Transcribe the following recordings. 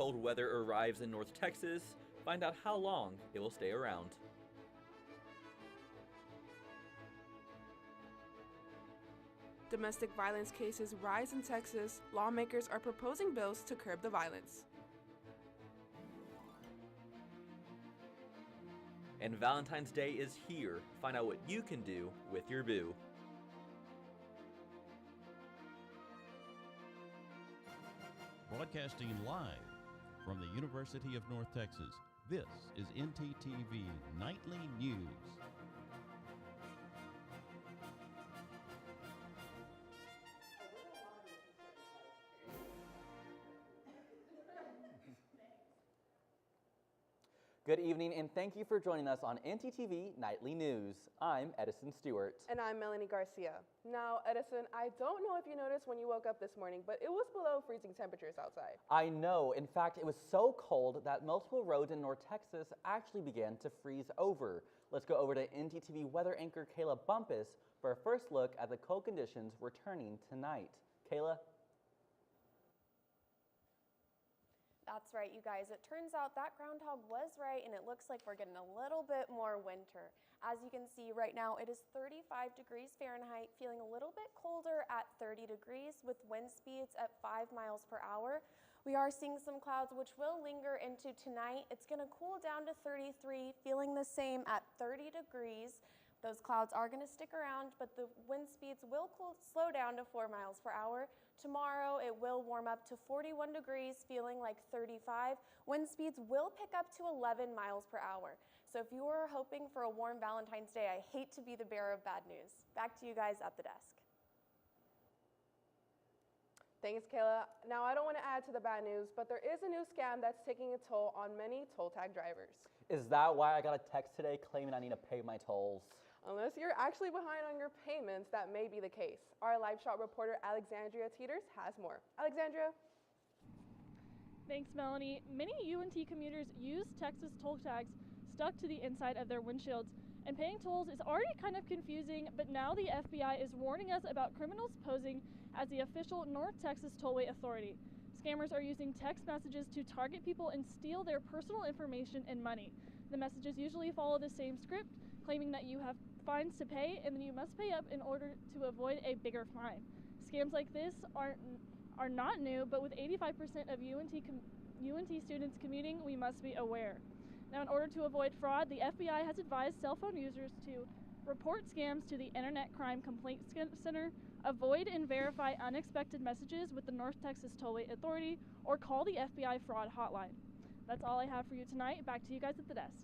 cold weather arrives in North Texas, find out how long it will stay around. Domestic violence cases rise in Texas. Lawmakers are proposing bills to curb the violence. And Valentine's Day is here. Find out what you can do with your boo. Broadcasting live from the University of North Texas, this is ntTV Nightly News. Good evening, and thank you for joining us on ntTV Nightly News. I'm Edison Stewart. And I'm Melanie Garcia. Now, Edison, I don't know if you noticed when you woke up this morning, but it was below freezing temperatures outside. I know. In fact, it was so cold that multiple roads in North Texas actually began to freeze over. Let's go over to ntTV weather anchor Kayla Bumpus for a first look at the cold conditions returning tonight. Kayla? That's right, you guys. It turns out that groundhog was right, and it looks like we're getting a little bit more winter. As you can see right now, it is 35 degrees Fahrenheit, feeling a little bit colder at 30 degrees with wind speeds at 5 miles per hour. We are seeing some clouds which will linger into tonight. It's going to cool down to 33, feeling the same at 30 degrees. Those clouds are going to stick around, but the wind speeds will slow down to 4 miles per hour. Tomorrow, it will warm up to 41 degrees, feeling like 35. Wind speeds will pick up to 11 miles per hour. So if you are hoping for a warm Valentine's Day, I hate to be the bearer of bad news. Back to you guys at the desk. Thanks, Kayla. Now, I don't want to add to the bad news, but there is a new scam that's taking a toll on many toll tag drivers. Is that why I got a text today claiming I need to pay my tolls? Unless you're actually behind on your payments, that may be the case. Our live shot reporter Alexandria Teeters has more. Alexandria? Thanks, Melanie. Many UNT commuters use Texas toll tags stuck to the inside of their windshields, and paying tolls is already kind of confusing, but now the FBI is warning us about criminals posing as the official North Texas Tollway Authority. Scammers are using text messages to target people and steal their personal information and money. The messages usually follow the same script, claiming that you have fines to pay and then you must pay up in order to avoid a bigger fine. Scams like this are not new, but with 85% of UNT students commuting, we must be aware. Now, in order to avoid fraud, the FBI has advised cell phone users to report scams to the Internet Crime Complaint Center, avoid and verify unexpected messages with the North Texas Tollway Authority, or call the FBI fraud hotline. That's all I have for you tonight. Back to you guys at the desk.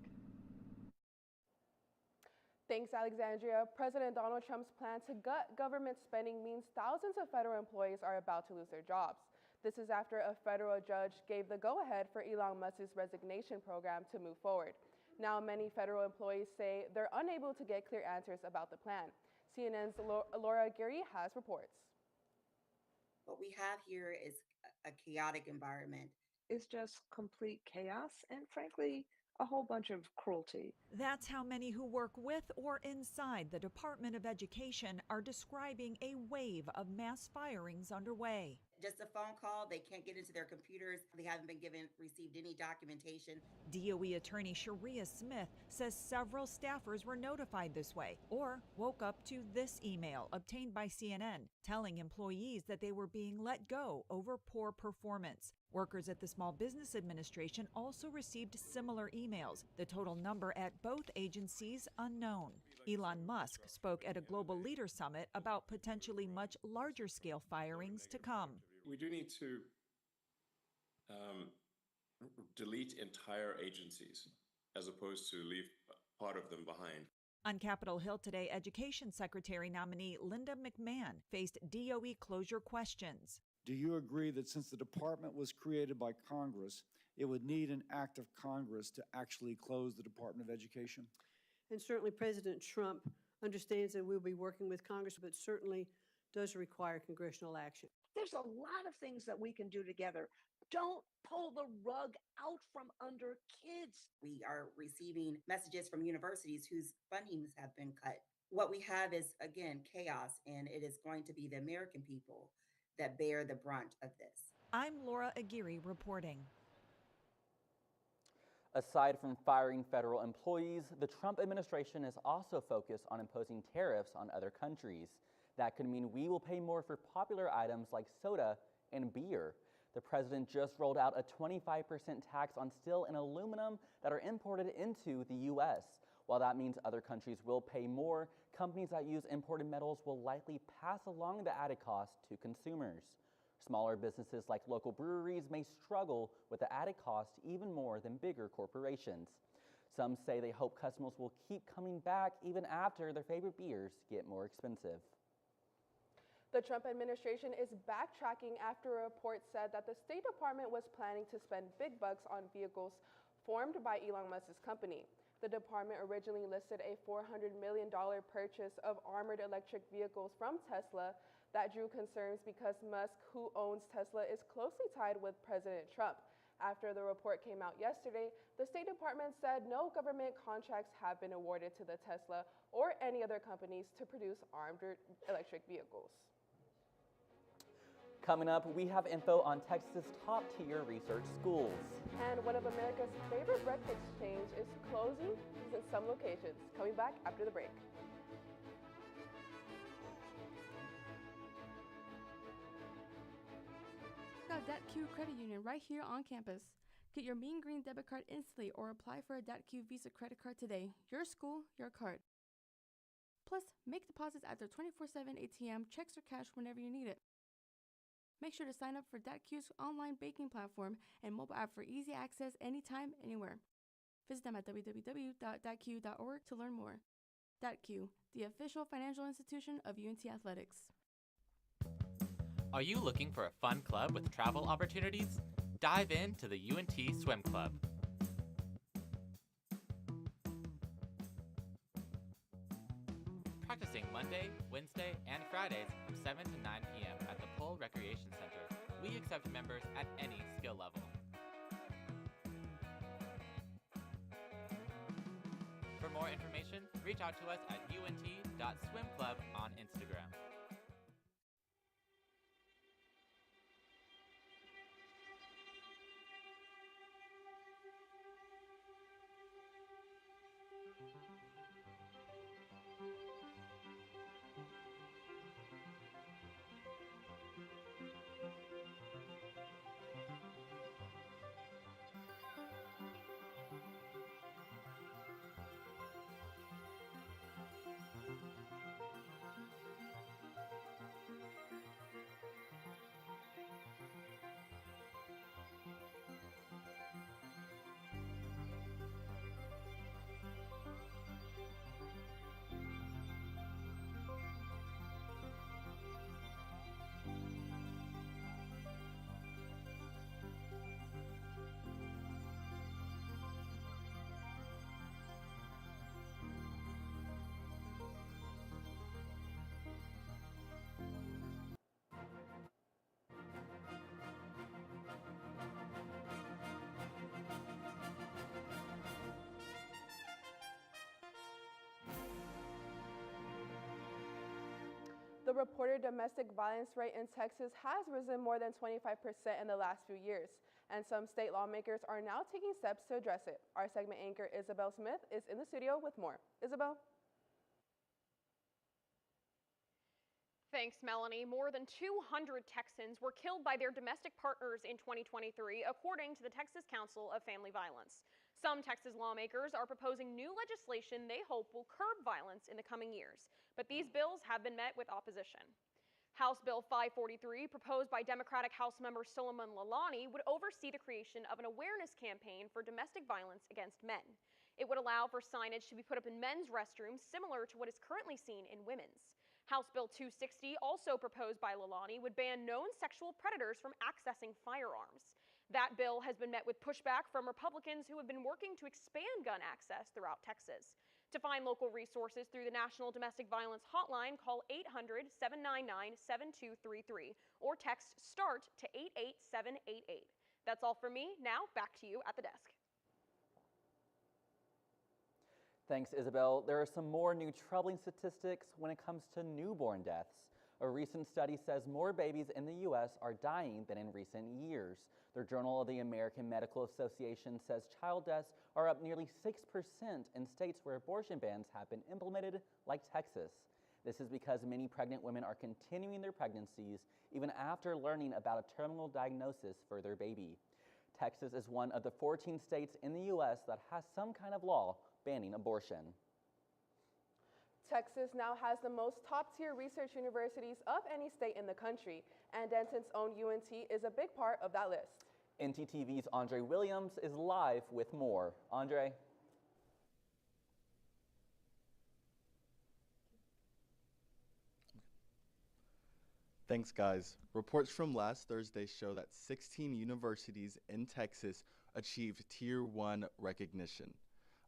Thanks, Alexandria. President Donald Trump's plan to gut government spending means thousands of federal employees are about to lose their jobs. This is after a federal judge gave the go-ahead for Elon Musk's resignation program to move forward. Now, many federal employees say they're unable to get clear answers about the plan. CNN's Laura Geary has reports. What we have here is a chaotic environment. It's just complete chaos and, frankly, a whole bunch of cruelty. That's how many who work with or inside the Department of Education are describing a wave of mass firings underway. Just a phone call, they can't get into their computers, they haven't received any documentation. DOE attorney Sharia Smith says several staffers were notified this way or woke up to this email obtained by CNN telling employees that they were being let go over poor performance. Workers at the Small Business Administration also received similar emails. The total number at both agencies unknown. Elon Musk spoke at a Global Leader Summit about potentially much larger scale firings to come. We do need to delete entire agencies as opposed to leave part of them behind. On Capitol Hill today, Education Secretary nominee Linda McMahon faced DOE closure questions. Do you agree that since the department was created by Congress, it would need an act of Congress to actually close the Department of Education? And certainly President Trump understands that we'll be working with Congress, but certainly does require congressional action. There's a lot of things that we can do together. Don't pull the rug out from under kids. We are receiving messages from universities whose fundings have been cut. What we have is, again, chaos, and it is going to be the American people that bear the brunt of this. I'm Laura Aguirre reporting. Aside from firing federal employees, the Trump administration is also focused on imposing tariffs on other countries. That could mean we will pay more for popular items like soda and beer. The president just rolled out a 25% tax on steel and aluminum that are imported into the U.S. While that means other countries will pay more, companies that use imported metals will likely pass along the added cost to consumers. Smaller businesses like local breweries may struggle with the added cost even more than bigger corporations. Some say they hope customers will keep coming back even after their favorite beers get more expensive. The Trump administration is backtracking after a report said that the State Department was planning to spend big bucks on vehicles formed by Elon Musk's company. The department originally listed a $400 million purchase of armored electric vehicles from Tesla that drew concerns because Musk, who owns Tesla, is closely tied with President Trump. After the report came out yesterday, the State Department said no government contracts have been awarded to the Tesla or any other companies to produce armed electric vehicles. Coming up, we have info on Texas' top-tier research schools. And one of America's favorite breakfast chains is closing in some locations. Coming back after the break. Got DebtQ Credit Union right here on campus. Get your Mean Green debit card instantly or apply for a DebtQ Visa credit card today. Your school, your card. Plus, make deposits at their 24/7 ATM, checks or cash whenever you need it. Make sure to sign up for DebtQ's online banking platform and mobile app for easy access anytime, anywhere. Visit them at www.debtq.org to learn more. DebtQ, the official financial institution of UNT Athletics. Are you looking for a fun club with travel opportunities? Dive into the UNT Swim Club. Practicing Monday, Wednesday, and Fridays from 7 to 9 p.m. at the Pole Recreation Center. We accept members at any skill level. For more information, reach out to us at unt.swimclub on Instagram. The reported domestic violence rate in Texas has risen more than 25% in the last few years, and some state lawmakers are now taking steps to address it. Our segment anchor Isabel Smith is in the studio with more. Isabel? Thanks, Melanie. More than 200 Texans were killed by their domestic partners in 2023, according to the Texas Council of Family Violence. Some Texas lawmakers are proposing new legislation they hope will curb violence in the coming years, but these bills have been met with opposition. House Bill 543, proposed by Democratic House member Solomon Lalani, would oversee the creation of an awareness campaign for domestic violence against men. It would allow for signage to be put up in men's restrooms, similar to what is currently seen in women's. House Bill 260, also proposed by Lalani, would ban known sexual predators from accessing firearms. That bill has been met with pushback from Republicans who have been working to expand gun access throughout Texas. To find local resources through the National Domestic Violence Hotline, call 800-799-7233 or text START to 88788. That's all from me. Now, back to you at the desk. Thanks, Isabel. There are some more new troubling statistics when it comes to newborn deaths. A recent study says more babies in the U.S. are dying than in recent years. The Journal of the American Medical Association says child deaths are up nearly 6% in states where abortion bans have been implemented, like Texas. This is because many pregnant women are continuing their pregnancies even after learning about a terminal diagnosis for their baby. Texas is one of the 14 states in the U.S. that has some kind of law banning abortion. Texas now has the most top-tier research universities of any state in the country, and Denton's own UNT is a big part of that list. ntTV's Andre Williams is live with more. Andre? Thanks, guys. Reports from last Thursday show that 16 universities in Texas achieved Tier 1 recognition.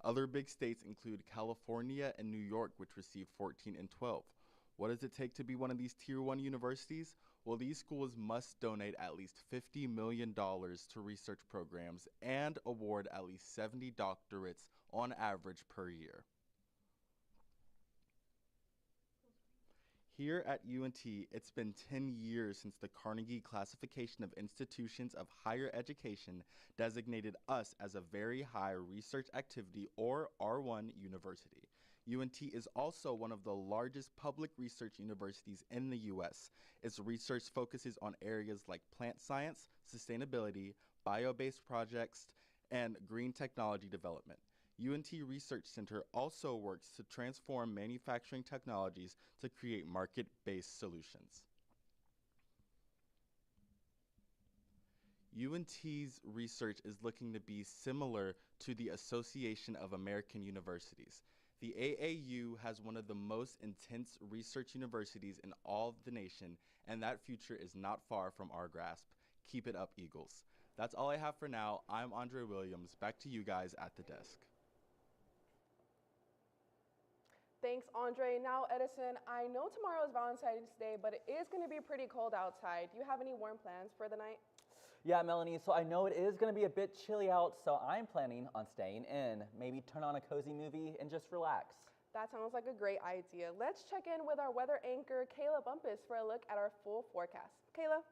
Other big states include California and New York, which received 14 and 12. What does it take to be one of these Tier 1 universities? Well, these schools must donate at least $50 million to research programs and award at least 70 doctorates on average per year. Here at UNT, it's been 10 years since the Carnegie Classification of Institutions of Higher Education designated us as a very high research activity, or R1 university. UNT is also one of the largest public research universities in the U.S. Its research focuses on areas like plant science, sustainability, bio-based projects, and green technology development. UNT Research Center also works to transform manufacturing technologies to create market-based solutions. UNT's research is looking to be similar to the Association of American Universities. The AAU has one of the most intense research universities in all of the nation, and that future is not far from our grasp. Keep it up, Eagles. That's all I have for now. I'm Andre Williams. Back to you guys at the desk. Thanks, Andre. Now, Edison, I know tomorrow is Valentine's Day, but it is going to be pretty cold outside. Do you have any warm plans for the night? Yeah, Melanie, so I know it is going to be a bit chilly out, so I'm planning on staying in. Maybe turn on a cozy movie and just relax. That sounds like a great idea. Let's check in with our weather anchor, Kayla Bumpus, for a look at our full forecast. Kayla?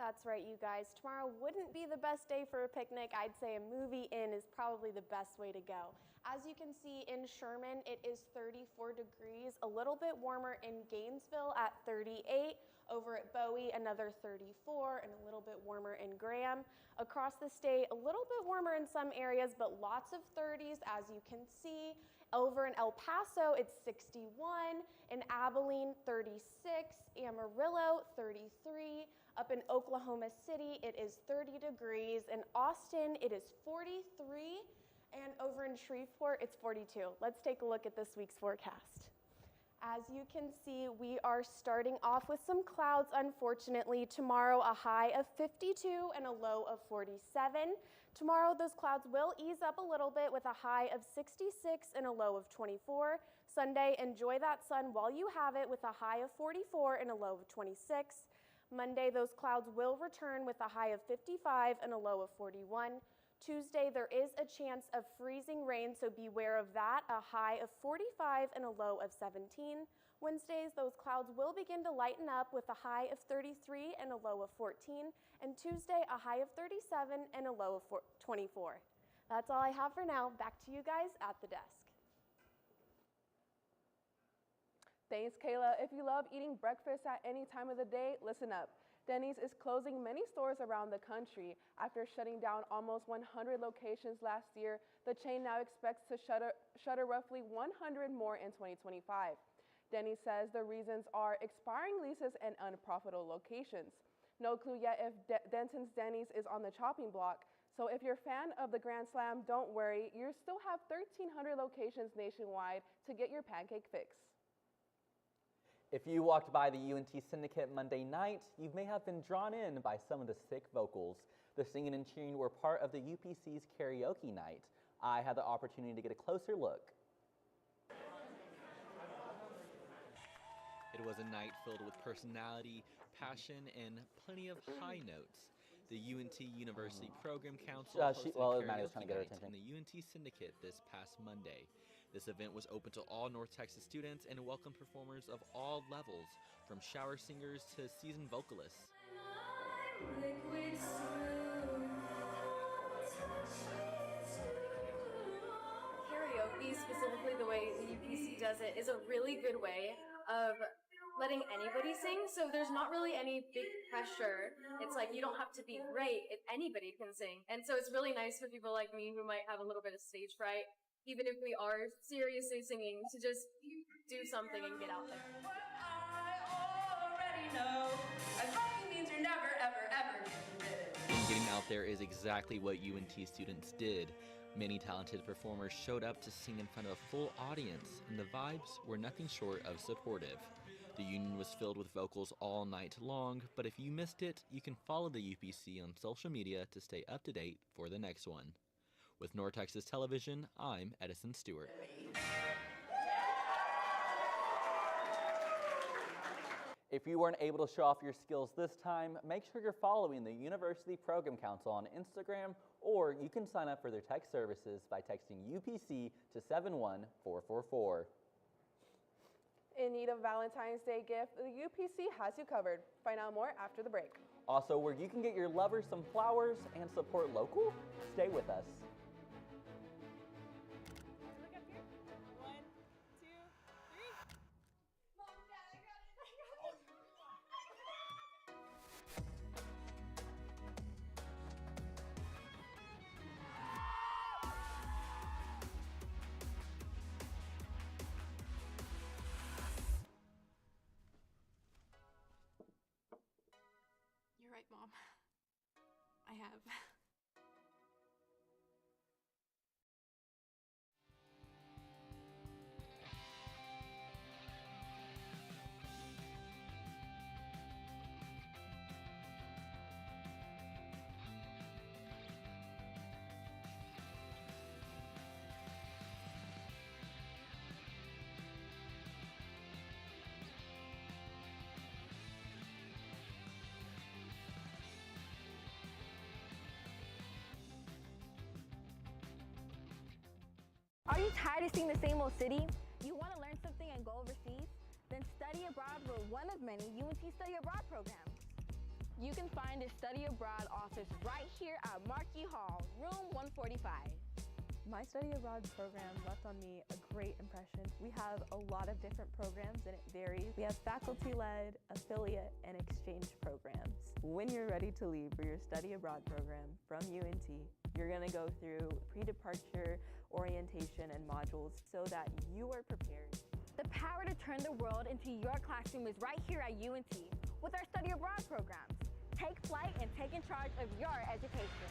That's right, you guys. Tomorrow wouldn't be the best day for a picnic. I'd say a movie in is probably the best way to go. As you can see in Sherman, it is 34 degrees, a little bit warmer in Gainesville at 38. Over at Bowie, another 34, and a little bit warmer in Graham. Across the state, a little bit warmer in some areas, but lots of 30s, as you can see. Over in El Paso, it's 61. In Abilene, 36. Amarillo, 33. Up in Oklahoma City, it is 30 degrees. In Austin, it is 43. And over in Shreveport, it's 42. Let's take a look at this week's forecast. As you can see, we are starting off with some clouds, unfortunately. Tomorrow, a high of 52 and a low of 47. Tomorrow, those clouds will ease up a little bit with a high of 66 and a low of 24. Sunday, enjoy that sun while you have it with a high of 44 and a low of 26. Monday, those clouds will return with a high of 55 and a low of 41. Tuesday, there is a chance of freezing rain, so beware of that, a high of 45 and a low of 17. Wednesdays, those clouds will begin to lighten up with a high of 33 and a low of 14. And Tuesday, a high of 37 and a low of 24. That's all I have for now. Back to you guys at the desk. Thanks, Kayla. If you love eating breakfast at any time of the day, listen up. Denny's is closing many stores around the country. After shutting down almost 100 locations last year, the chain now expects to shutter roughly 100 more in 2025. Denny's says the reasons are expiring leases and unprofitable locations. No clue yet if Denton's Denny's is on the chopping block. So if you're a fan of the Grand Slam, don't worry. You still have 1,300 locations nationwide to get your pancake fix. If you walked by the UNT Syndicate Monday night, you may have been drawn in by some of the sick vocals. The singing and cheering were part of the UPC's karaoke night. I had the opportunity to get a closer look. It was a night filled with personality, passion, and plenty of high notes. The UNT University Program Council Maddie hosted was karaoke trying to get her night attention. in the UNT Syndicate this past Monday. This event was open to all North Texas students and welcomed performers of all levels, from shower singers to seasoned vocalists. Karaoke, specifically the way the UPC does it, is a really good way of letting anybody sing, so there's not really any big pressure. It's like you don't have to be great, if anybody can sing. And so it's really nice for people like me who might have a little bit of stage fright, even if we are seriously singing, to just do something and get out there. And getting out there is exactly what UNT students did. Many talented performers showed up to sing in front of a full audience, and the vibes were nothing short of supportive. The Union was filled with vocals all night long, but if you missed it, you can follow the UPC on social media to stay up to date for the next one. With North Texas Television, I'm Edison Stewart. If you weren't able to show off your skills this time, make sure you're following the University Program Council on Instagram, or you can sign up for their text services by texting UPC to 71444. In need of Valentine's Day gift, the UPC has you covered. Find out more after the break. Also, where you can get your lovers some flowers and support local, stay with us. You're right, Mom. I have. Are you tired of seeing the same old city? You want to learn something and go overseas? Then study abroad with one of many UNT Study Abroad programs. You can find the Study Abroad office right here at Markey Hall, room 145. My study abroad program left on me a great impression. We have a lot of different programs and it varies. We have faculty-led, affiliate, and exchange programs. When you're ready to leave for your study abroad program from UNT, you're gonna go through pre-departure orientation and modules so that you are prepared. The power to turn the world into your classroom is right here at UNT with our study abroad programs. Take flight and take in charge of your education.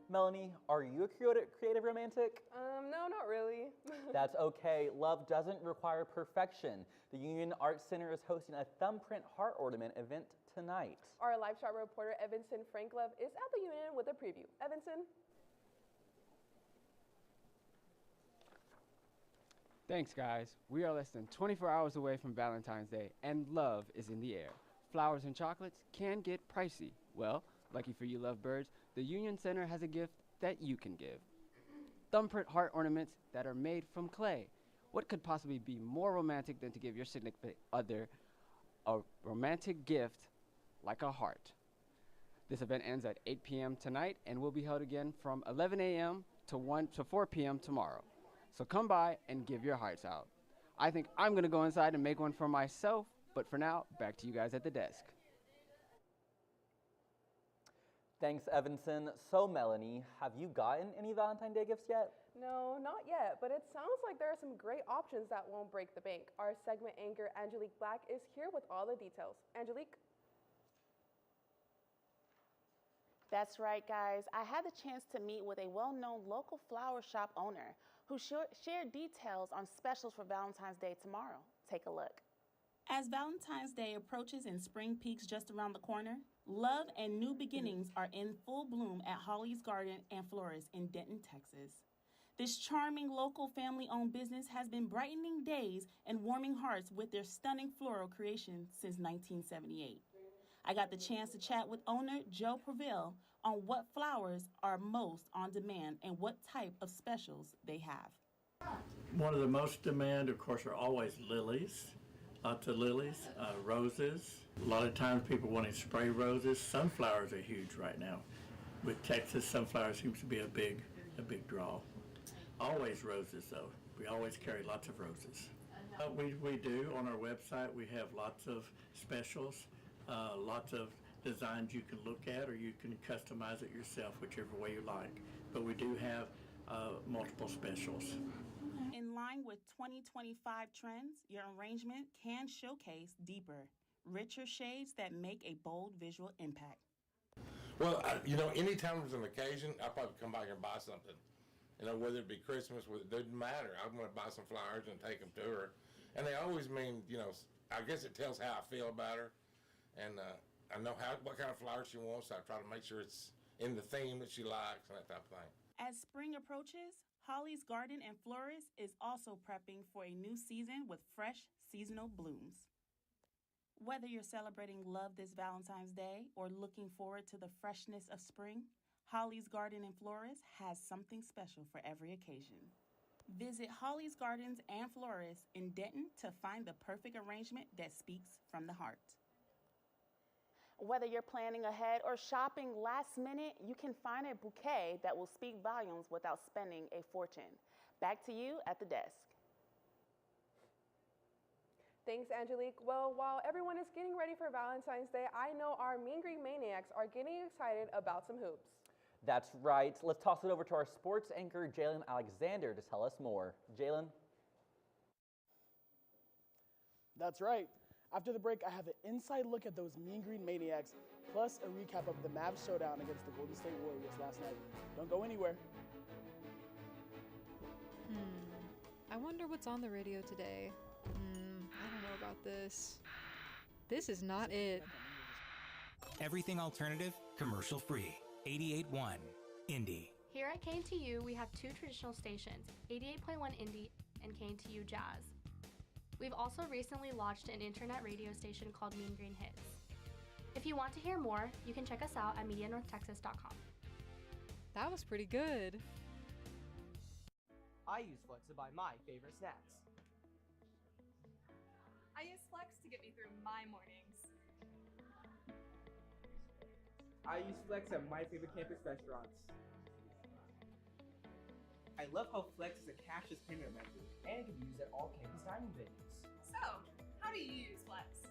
Melanie, are you a creative romantic? No, not really. That's okay. Love doesn't require perfection. The Union Arts Center is hosting a thumbprint heart ornament event tonight. Our live shot reporter Evanson Franklove is at the Union with a preview. Evanson? Thanks, guys. We are less than 24 hours away from Valentine's Day, and love is in the air. Flowers and chocolates can get pricey. Well, lucky for you lovebirds, the Union Center has a gift that you can give. Thumbprint heart ornaments that are made from clay. What could possibly be more romantic than to give your significant other a romantic gift like a heart? This event ends at 8 p.m. tonight and will be held again from 11 a.m. to 4 p.m. tomorrow. So come by and give your hearts out. I think I'm going to go inside and make one for myself, but for now, back to you guys at the desk. Thanks, Evanson. So, Melanie, have you gotten any Valentine's Day gifts yet? No, not yet, but it sounds like there are some great options that won't break the bank. Our segment anchor, Angelique Black, is here with all the details. Angelique? That's right, guys. I had the chance to meet with a well-known local flower shop owner who shared details on specials for Valentine's Day tomorrow. Take a look. As Valentine's Day approaches and spring peaks just around the corner, love and new beginnings are in full bloom at Holly's Garden and Florist in Denton, Texas. This charming local family-owned business has been brightening days and warming hearts with their stunning floral creation since 1978. I got the chance to chat with owner Joe Prevail on what flowers are most on demand and what type of specials they have. One of the most demand, of course, are always lilies. Lots of lilies, roses. A lot of times people wanting spray roses. Sunflowers are huge right now. With Texas, sunflowers seems to be a big draw. Always roses, though. We always carry lots of roses. We do on our website. We have lots of specials, lots of designs you can look at, or you can customize it yourself, whichever way you like. But we do have multiple specials. In line with 2025 trends, your arrangement can showcase deeper, richer shades that make a bold visual impact. Well, anytime there's an occasion, I'll probably come by here and buy something. Whether it be Christmas, it doesn't matter. I'm going to buy some flowers and take them to her. And they always mean, I guess it tells how I feel about her. And I know what kind of flowers she wants, so I try to make sure it's in the theme that she likes and that type of thing. As spring approaches, Holly's Garden and Florist is also prepping for a new season with fresh seasonal blooms. Whether you're celebrating love this Valentine's Day or looking forward to the freshness of spring, Holly's Garden and Florist has something special for every occasion. Visit Holly's Gardens and Florist in Denton to find the perfect arrangement that speaks from the heart. Whether you're planning ahead or shopping last minute, you can find a bouquet that will speak volumes without spending a fortune. Back to you at the desk. Thanks, Angelique. Well, while everyone is getting ready for Valentine's Day, I know our Mean Green Maniacs are getting excited about some hoops. That's right. Let's toss it over to our sports anchor, Jalen Alexander, to tell us more. Jalen? That's right. After the break, I have an inside look at those Mean Green Maniacs, plus a recap of the Mavs showdown against the Golden State Warriors last night. Don't go anywhere. I wonder what's on the radio today. I don't know about this. This is not it. Everything alternative, commercial free. 88.1 Indie. Here at KNTU, we have two traditional stations, 88.1 Indie and KNTU Jazz. We've also recently launched an internet radio station called Mean Green Hits. If you want to hear more, you can check us out at MediaNorthTexas.com. That was pretty good. I use Flex to buy my favorite snacks. I use Flex to get me through my mornings. I use Flex at my favorite campus restaurants. I love how Flex is a cashless payment method and can be used at all campus dining venues. So, how do you use Flex?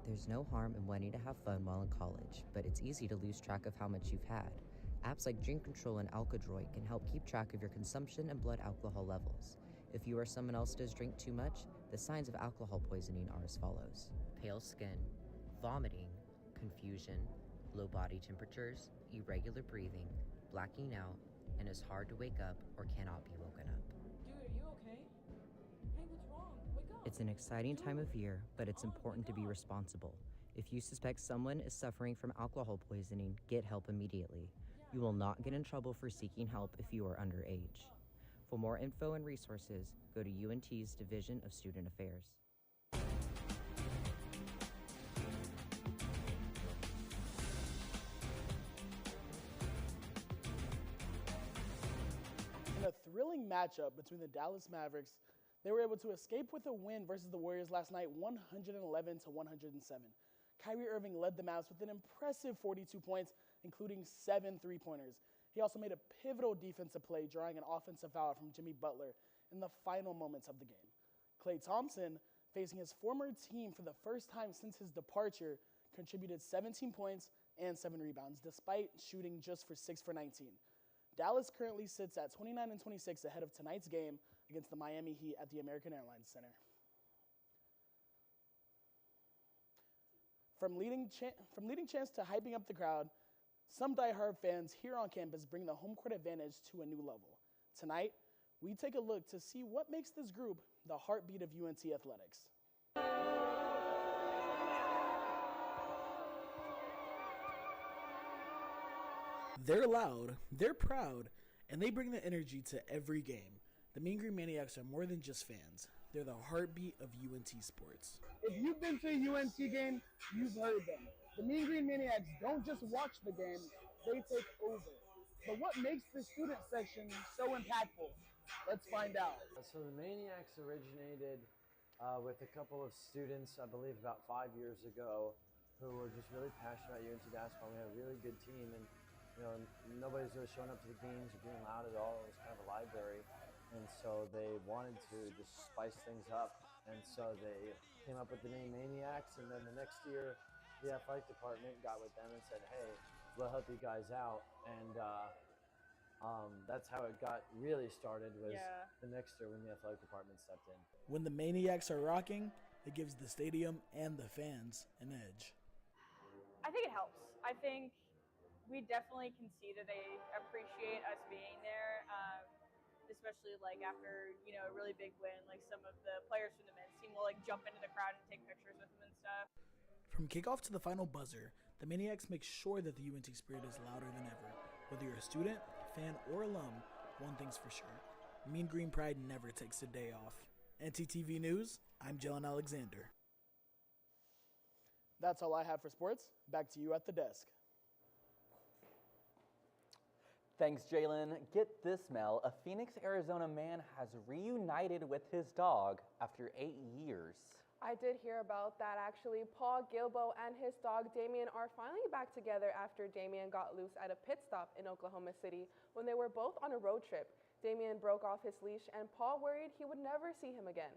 There's no harm in wanting to have fun while in college, but it's easy to lose track of how much you've had. Apps like Drink Control and Alkadroid can help keep track of your consumption and blood alcohol levels. If you or someone else does drink too much, the signs of alcohol poisoning are as follows: pale skin, vomiting, confusion, low body temperatures, irregular breathing, blacking out, and is hard to wake up or cannot be woken up. Dude, are you okay? Hey, what's wrong? Wake up. It's an exciting time of year, but it's important to be responsible. If you suspect someone is suffering from alcohol poisoning, get help immediately. You will not get in trouble for seeking help if you are underage. For more info and resources, go to UNT's Division of Student Affairs. In a thrilling matchup between the Dallas Mavericks, they were able to escape with a win versus the Warriors last night, 111 to 107. Kyrie Irving led the Mavs with an impressive 42 points, including 7 three-pointers. He also made a pivotal defensive play, drawing an offensive foul from Jimmy Butler in the final moments of the game. Klay Thompson, facing his former team for the first time since his departure, contributed 17 points and 7 rebounds, despite shooting just for 6 for 19. Dallas currently sits at 29 and 26 ahead of tonight's game against the Miami Heat at the American Airlines Center. From leading chants to hyping up the crowd, some diehard fans here on campus bring the home court advantage to a new level. Tonight, we take a look to see what makes this group the heartbeat of UNT athletics. They're loud, they're proud, and they bring the energy to every game. The Mean Green Maniacs are more than just fans. They're the heartbeat of UNT sports. If you've been to a UNT game, you've heard them. The Mean Green Maniacs don't just watch the game, they take over. But what makes the student section so impactful? Let's find out. So the Maniacs originated with a couple of students, I believe about 5 years ago, who were just really passionate about UNT basketball. We had a really good team, and nobody's really showing up to the games or being loud at all. It was kind of a library. And so they wanted to just spice things up. And so they came up with the name Maniacs. And then the next year, the athletic department got with them and said, hey, we'll help you guys out. And that's how it got really started, was the next year when the athletic department stepped in. When the Maniacs are rocking, it gives the stadium and the fans an edge. I think it helps. I think we definitely can see that they appreciate us being there. Especially like after, a really big win, like some of the players from the men's team will like jump into the crowd and take pictures with them and stuff. From kickoff to the final buzzer, the Maniacs make sure that the UNT spirit is louder than ever. Whether you're a student, fan, or alum, one thing's for sure: Mean Green pride never takes a day off. ntTV News, I'm Jalen Alexander. That's all I have for sports. Back to you at the desk. Thanks, Jalen. Get this, Mel. A Phoenix, Arizona man has reunited with his dog after 8 years. I did hear about that, actually. Paul Gilbo and his dog Damien are finally back together after Damien got loose at a pit stop in Oklahoma City when they were both on a road trip. Damien broke off his leash, and Paul worried he would never see him again.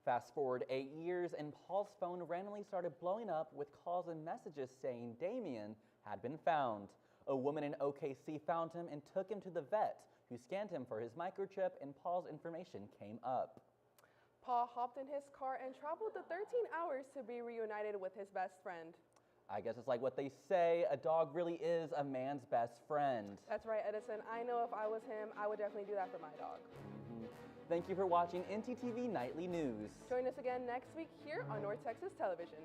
Fast forward 8 years, and Paul's phone randomly started blowing up with calls and messages saying Damien had been found. A woman in OKC found him and took him to the vet, who scanned him for his microchip, and Paul's information came up. Paul hopped in his car and traveled the 13 hours to be reunited with his best friend. I guess it's like what they say, a dog really is a man's best friend. That's right, Edison. I know if I was him, I would definitely do that for my dog. Thank you for watching ntTV Nightly News. Join us again next week here on North Texas Television.